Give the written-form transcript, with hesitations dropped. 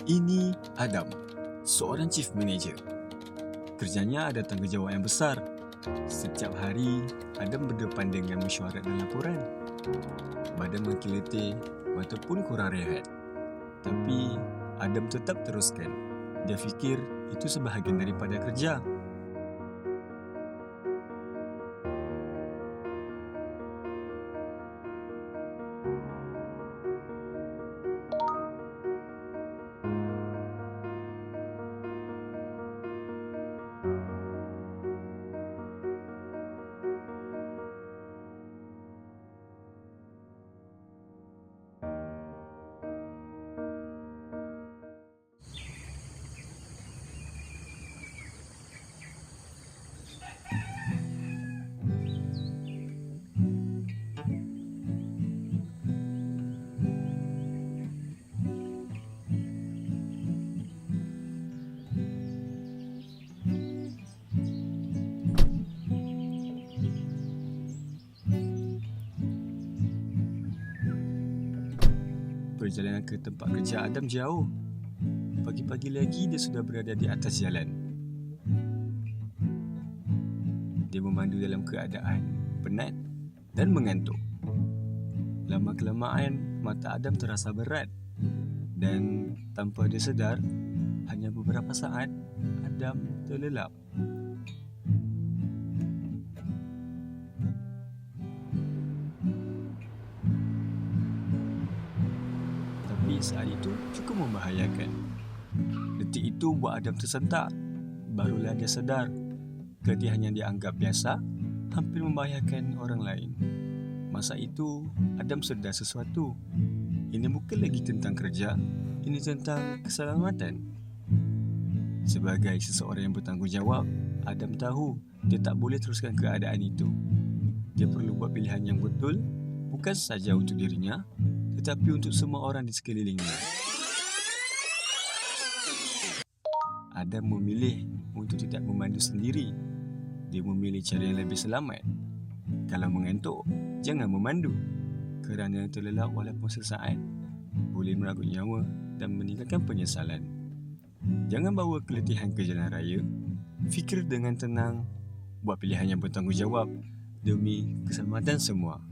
Ini Adam, seorang chief manager. Kerjanya ada tanggungjawab yang besar. Setiap hari, Adam berdepan dengan mesyuarat dan laporan. Badan makin letih, mata pun kurang rehat. Tapi, Adam tetap teruskan. Dia fikir itu sebahagian daripada kerja. Perjalanan ke tempat kerja Adam jauh. Pagi-pagi lagi dia sudah berada di atas jalan. Dia memandu dalam keadaan penat dan mengantuk. Lama-kelamaan mata Adam terasa berat. Dan tanpa dia sedar, hanya beberapa saat Adam terlelap. Tapi saat itu cukup membahayakan. Detik itu buat Adam tersentak. Barulah dia sedar, keletihan yang dia anggap biasa hampir membahayakan orang lain. Masa itu, Adam sedar sesuatu. Ini bukan lagi tentang kerja, ini tentang keselamatan. Sebagai seseorang yang bertanggungjawab, Adam tahu dia tak boleh teruskan keadaan itu. Dia perlu buat pilihan yang betul, bukan sahaja untuk dirinya, tetapi untuk semua orang di sekelilingnya. Adam memilih untuk tidak memandu sendiri. Dia memilih cara yang lebih selamat. Kalau mengantuk, jangan memandu. Kerana terlelap walaupun sesaat, boleh merenggut nyawa dan meninggalkan penyesalan. Jangan bawa keletihan ke jalan raya. Fikir dengan tenang, buat pilihan yang bertanggungjawab demi keselamatan semua.